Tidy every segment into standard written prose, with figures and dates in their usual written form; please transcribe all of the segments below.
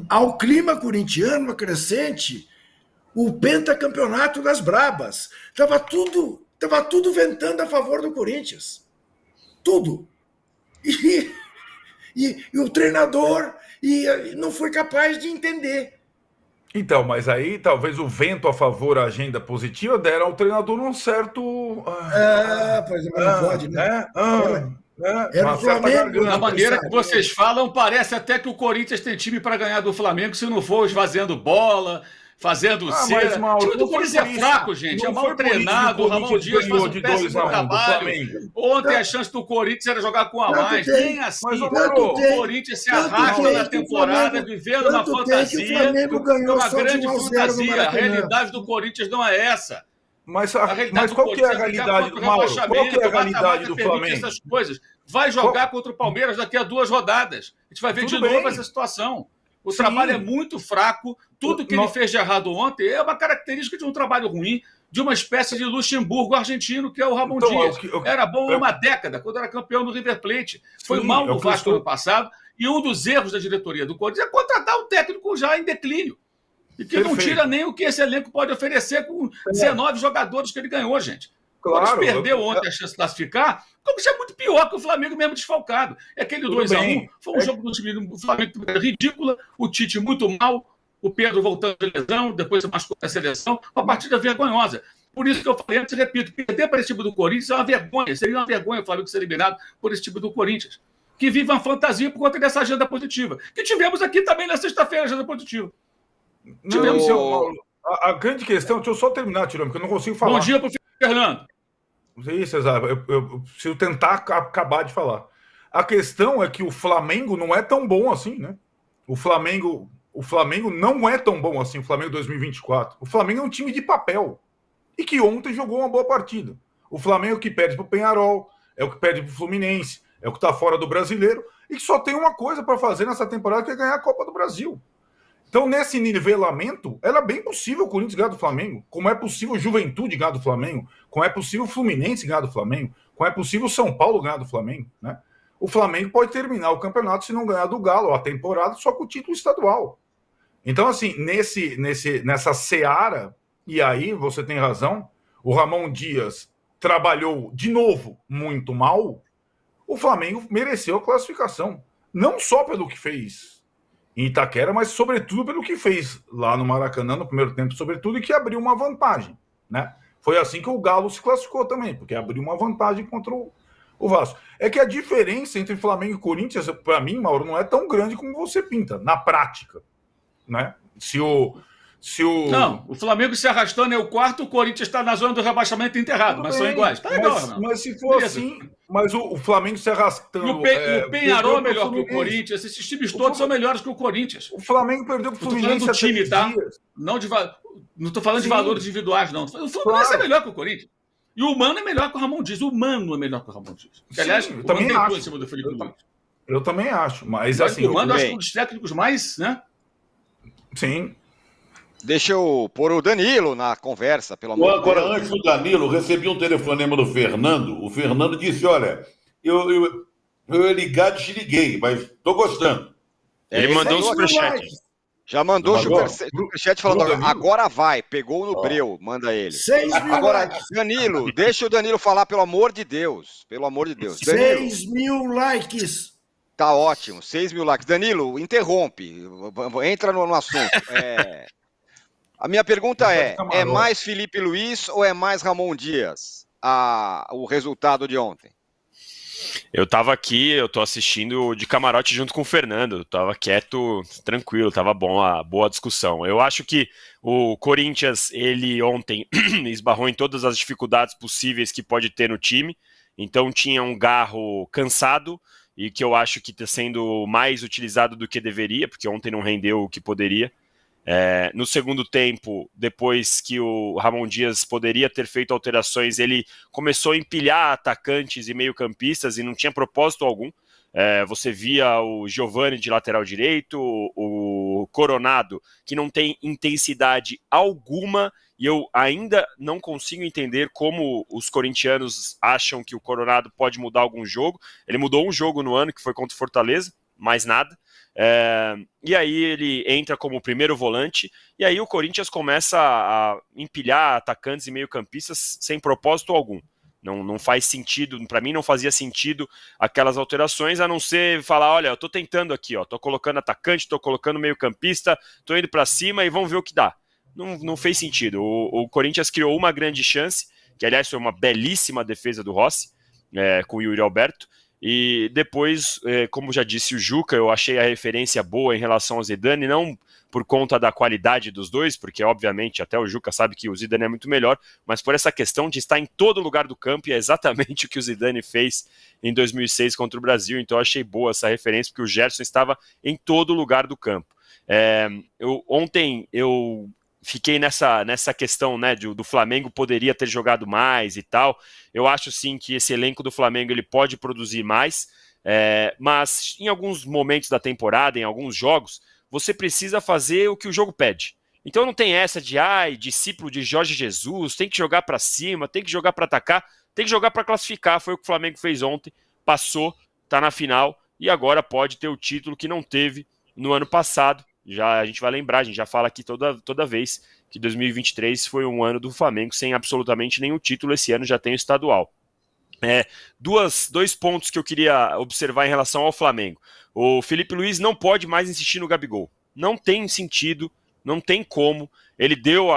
ao clima corintiano acrescente o pentacampeonato das brabas. Tava tudo ventando a favor do Corinthians. Tudo. E o treinador não foi capaz de entender. Então, mas aí talvez o vento a favor, a agenda positiva, deram ao treinador um certo... Pois não pode, né? Era o Flamengo. Da maneira que vocês falam, parece até que o Corinthians tem time para ganhar do Flamengo se não for esvaziando bola, fazendo cera. O time do Corinthians é fraco, gente. É mal treinado. O Ramon Dias faz um péssimo trabalho. Ontem a chance do Corinthians era jogar com a mais. Nem assim. O Corinthians se arrasta na temporada, vivendo uma fantasia. Uma grande fantasia. A realidade do Corinthians não é essa. Mas qual que é a realidade do Mauro? Qual que é a realidade do Flamengo? Essas coisas. Vai jogar contra o Palmeiras daqui a 2 rodadas. A gente vai ver de novo essa situação. O trabalho é muito fraco. Tudo que ele fez de errado ontem é uma característica de um trabalho ruim, de uma espécie de Luxemburgo argentino, que é o Ramon Dias. Era bom há uma década, quando era campeão no River Plate. Foi mal no Vasco ano passado. E um dos erros da diretoria do Corinthians é contratar um técnico já em declínio. E que não tira nem o que esse elenco pode oferecer com 19 jogadores que ele ganhou, gente. Claro, o Corinthians perdeu ontem a chance de classificar, como isso é muito pior que o Flamengo mesmo desfalcado. É aquele 2-1, foi um jogo do time do Flamengo ridícula, o Tite muito mal, o Pedro voltando de lesão, depois se machucou na seleção, uma partida vergonhosa. Por isso que eu falei antes, repito, perder para esse time do Corinthians é uma vergonha, seria uma vergonha o Flamengo ser eliminado por esse time do Corinthians, que vive uma fantasia por conta dessa agenda positiva, que tivemos aqui também na sexta-feira, agenda positiva. A grande questão, deixa eu só terminar, Tirone, porque eu não consigo falar. Bom dia para o Fernando. Isso, exato. Eu preciso tentar acabar de falar. A questão é que o Flamengo não é tão bom assim, né? O Flamengo não é tão bom assim, o Flamengo 2024. O Flamengo é um time de papel. E que ontem jogou uma boa partida. O Flamengo que perde para o Peñarol, é o que perde para o Fluminense, é o que está fora do Brasileiro, e que só tem uma coisa para fazer nessa temporada, que é ganhar a Copa do Brasil. Então, nesse nivelamento, era bem possível o Corinthians ganhar do Flamengo, como é possível o Juventude ganhar do Flamengo, como é possível o Fluminense ganhar do Flamengo, como é possível o São Paulo ganhar do Flamengo, né? O Flamengo pode terminar o campeonato se não ganhar do Galo, a temporada, só com o título estadual. Então, assim, nessa seara, e aí você tem razão, o Ramon Dias trabalhou de novo muito mal, o Flamengo mereceu a classificação. Não só pelo que fez em Itaquera, mas sobretudo pelo que fez lá no Maracanã no primeiro tempo, sobretudo, e que abriu uma vantagem, né? Foi assim que o Galo se classificou também, porque abriu uma vantagem contra o Vasco. É que a diferença entre Flamengo e Corinthians, para mim, Mauro, não é tão grande como você pinta, na prática, né? Não, o Flamengo se arrastando é o quarto, o Corinthians está na zona do rebaixamento enterrado, mas são iguais. Tá legal, mas se for assim, mas o Flamengo se arrastando... E o Peñarol é melhor que o Corinthians, esses times todos são melhores que o Corinthians. O Flamengo perdeu para o Fluminense. Estou falando do time, tá? Não estou falando de valores individuais, não. O Fluminense é melhor que o Corinthians. E o Mano é melhor que o Ramon Dias. O Mano é melhor que o Ramon Dias. Aliás, eu também acho. Em cima do Felipe Luiz. Eu também acho, mas assim... O Mano acho que um dos técnicos mais, né? Sim. Deixa eu pôr o Danilo na conversa, pelo amor de Deus. Agora, antes do Danilo, recebi um telefonema do Fernando. O Fernando disse, olha, eu ia ligar, desliguei, mas estou gostando. Ele mandou o superchat. Já mandou o superchat falando, agora vai, pegou no breu, manda ele. 6 mil agora, likes. Danilo, deixa o Danilo falar, pelo amor de Deus. Pelo amor de Deus. 6 mil likes. Tá ótimo, 6 mil likes. Danilo, interrompe, entra no assunto. A minha pergunta é mais Felipe Luiz ou é mais Ramon Dias o resultado de ontem? Eu tava aqui, eu tô assistindo de camarote junto com o Fernando, eu tava quieto, tranquilo, tava bom, boa discussão. Eu acho que o Corinthians, ele ontem esbarrou em todas as dificuldades possíveis que pode ter no time, então tinha um Garro cansado, e que eu acho que está sendo mais utilizado do que deveria, porque ontem não rendeu o que poderia. No segundo tempo, depois que o Ramon Dias poderia ter feito alterações, ele começou a empilhar atacantes e meio-campistas e não tinha propósito algum. Você via o Giovani de lateral direito, o Coronado, que não tem intensidade alguma, e eu ainda não consigo entender como os corintianos acham que o Coronado pode mudar algum jogo. Ele mudou um jogo no ano, que foi contra o Fortaleza, mais nada. E aí ele entra como primeiro volante, e aí o Corinthians começa a empilhar atacantes e meio-campistas sem propósito algum. Não faz sentido, para mim não fazia sentido aquelas alterações, a não ser falar, olha, eu tô tentando aqui, tô colocando atacante, tô colocando meio-campista, tô indo para cima e vamos ver o que dá. Não fez sentido. O Corinthians criou uma grande chance, que aliás foi uma belíssima defesa do Rossi, com o Yuri Alberto, e depois, como já disse o Juca, eu achei a referência boa em relação ao Zidane, não por conta da qualidade dos dois, porque obviamente até o Juca sabe que o Zidane é muito melhor, mas por essa questão de estar em todo lugar do campo, e é exatamente o que o Zidane fez em 2006 contra o Brasil, então eu achei boa essa referência, porque o Gerson estava em todo lugar do campo. Ontem eu fiquei nessa questão, né, do Flamengo poderia ter jogado mais e tal. Eu acho sim que esse elenco do Flamengo ele pode produzir mais, mas em alguns momentos da temporada, em alguns jogos, você precisa fazer o que o jogo pede. Então não tem essa de discípulo de Jorge Jesus, tem que jogar para cima, tem que jogar para atacar, tem que jogar para classificar. Foi o que o Flamengo fez ontem, passou, está na final e agora pode ter o título que não teve no ano passado. Já a gente vai lembrar, a gente já fala aqui toda vez que 2023 foi um ano do Flamengo sem absolutamente nenhum título. Esse ano já tem o estadual. Dois pontos que eu queria observar em relação ao Flamengo. O Felipe Luiz não pode mais insistir no Gabigol. Não tem sentido, não tem como. Ele deu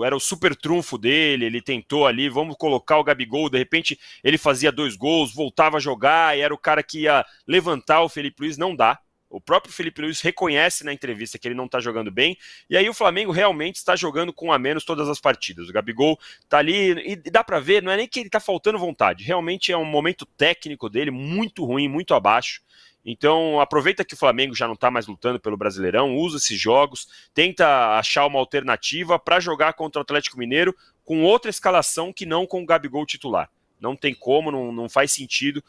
era o super trunfo dele, ele tentou ali, vamos colocar o Gabigol, de repente ele fazia 2 gols, voltava a jogar, e era o cara que ia levantar o Felipe Luiz, não dá. O próprio Felipe Luiz reconhece na entrevista que ele não está jogando bem, e aí o Flamengo realmente está jogando com um a menos todas as partidas. O Gabigol está ali, e dá para ver, não é nem que ele está faltando vontade, realmente é um momento técnico dele muito ruim, muito abaixo. Então aproveita que o Flamengo já não está mais lutando pelo Brasileirão, usa esses jogos, tenta achar uma alternativa para jogar contra o Atlético Mineiro com outra escalação que não com o Gabigol titular. Não tem como, não faz sentido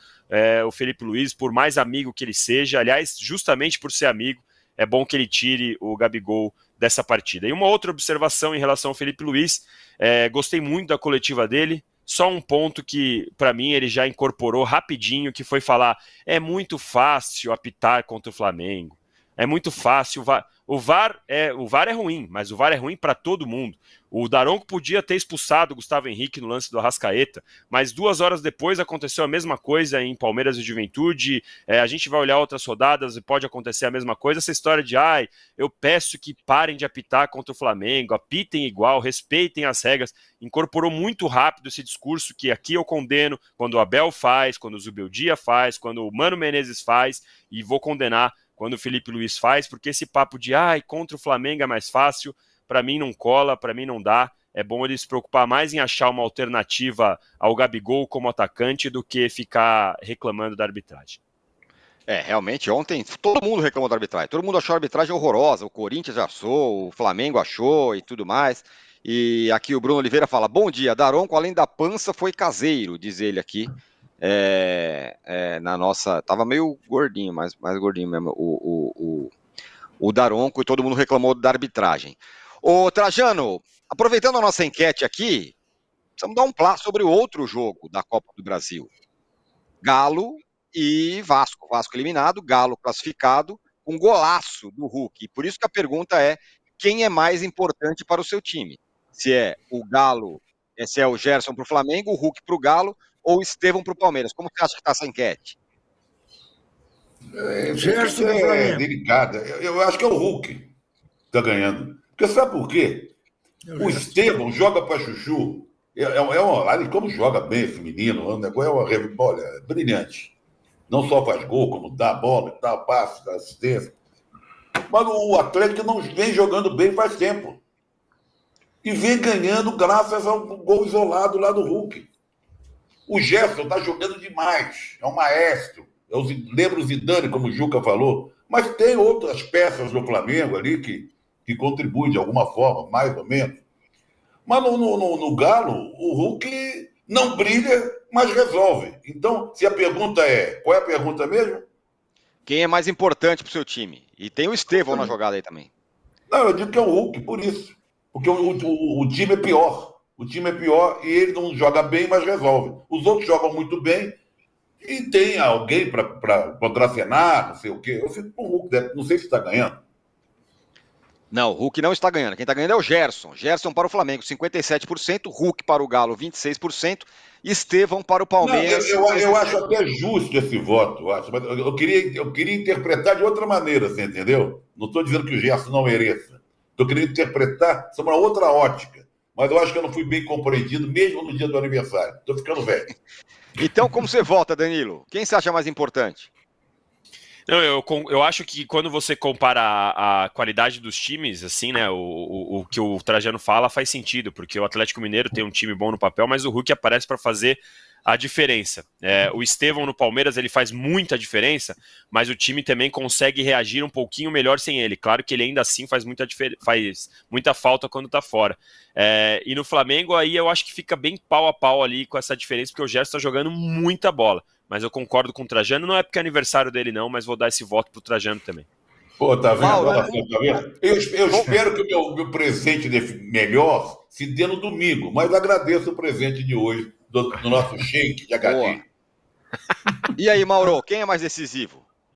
o Felipe Luiz, por mais amigo que ele seja, aliás, justamente por ser amigo, é bom que ele tire o Gabigol dessa partida. E uma outra observação em relação ao Felipe Luiz, gostei muito da coletiva dele, só um ponto que, para mim, ele já incorporou rapidinho, que foi falar, é muito fácil apitar contra o Flamengo, é muito fácil, o VAR é ruim, mas o VAR é ruim para todo mundo. O Daronco podia ter expulsado o Gustavo Henrique no lance do Arrascaeta, mas 2 horas depois aconteceu a mesma coisa em Palmeiras e Juventude. A gente vai olhar outras rodadas e pode acontecer a mesma coisa. Essa história de, eu peço que parem de apitar contra o Flamengo, apitem igual, respeitem as regras. Incorporou muito rápido esse discurso que aqui eu condeno quando o Abel faz, quando o Zubeldia faz, quando o Mano Menezes faz, e vou condenar quando o Felipe Luiz faz, porque esse papo de contra o Flamengo é mais fácil, para mim não cola, para mim não dá. É bom ele se preocupar mais em achar uma alternativa ao Gabigol como atacante do que ficar reclamando da arbitragem. Realmente, ontem todo mundo reclamou da arbitragem, todo mundo achou a arbitragem horrorosa, o Corinthians achou, o Flamengo achou e tudo mais. E aqui o Bruno Oliveira fala, bom dia, Daronco além da pança foi caseiro, diz ele aqui. Na nossa, tava meio gordinho, mais gordinho mesmo, o Daronco, e todo mundo reclamou da arbitragem. Ô Trajano, aproveitando a nossa enquete aqui, precisamos dar um plá sobre o outro jogo da Copa do Brasil. Galo e Vasco. Vasco eliminado, Galo classificado, com golaço do Hulk. E por isso que a pergunta é, quem é mais importante para o seu time? Se é o Galo, se é o Gerson para o Flamengo, o Hulk para o Galo, ou o Estevão para o Palmeiras? Como você acha que está essa enquete? Gerson é delicada. Eu acho que é o Hulk que está ganhando. Porque sabe por quê? O Estevão joga para Chuchu. Olha como joga bem esse menino. O negócio é brilhante. Não só faz gol, como dá a bola, dá passe, dá assistência. Mas o Atlético não vem jogando bem faz tempo. E vem ganhando graças ao gol isolado lá do Hulk. O Gerson está jogando demais. É um maestro. Lembra o Zidane, como o Juca falou. Mas tem outras peças no Flamengo ali que contribuem de alguma forma, mais ou menos. Mas no Galo, o Hulk não brilha, mas resolve. Então, se a pergunta qual é a pergunta mesmo? Quem é mais importante para o seu time? E tem o Estevão na jogada aí também. Não, eu digo que é o Hulk, por isso. Porque o time é pior. O time é pior e ele não joga bem, mas resolve. Os outros jogam muito bem E tem alguém para contracenar, não sei o quê. Eu fico com o Hulk, não sei se está ganhando. Não, o Hulk não está ganhando. Quem está ganhando é o Gerson. Gerson para o Flamengo, 57%. Hulk para o Galo, 26%. Estevão para o Palmeiras. Não, eu acho até justo esse voto, mas eu queria interpretar de outra maneira, você entendeu? Não estou dizendo que o Gerson não mereça. Estou querendo interpretar sobre uma outra ótica. Mas eu acho que eu não fui bem compreendido, mesmo no dia do aniversário. Estou ficando velho. Então, como você vota, Danilo? Quem você acha mais importante? Não, eu acho que quando você compara a qualidade dos times, assim, né, o que o Trajano fala faz sentido, porque o Atlético Mineiro tem um time bom no papel, mas o Hulk aparece para fazer a diferença. O Estevão no Palmeiras, ele faz muita diferença, mas o time também consegue reagir um pouquinho melhor sem ele. Claro que ele ainda assim faz muita falta quando tá fora. E no Flamengo, aí eu acho que fica bem pau a pau ali com essa diferença, porque o Gerson tá jogando muita bola. Mas eu concordo com o Trajano, não é porque é aniversário dele não, mas vou dar esse voto pro Trajano também. Pô, tá vendo? Tá vendo? Eu espero que o meu presente melhor se dê no domingo, mas agradeço o presente de hoje do nosso shake de HD. E aí, Mauro, quem é mais decisivo?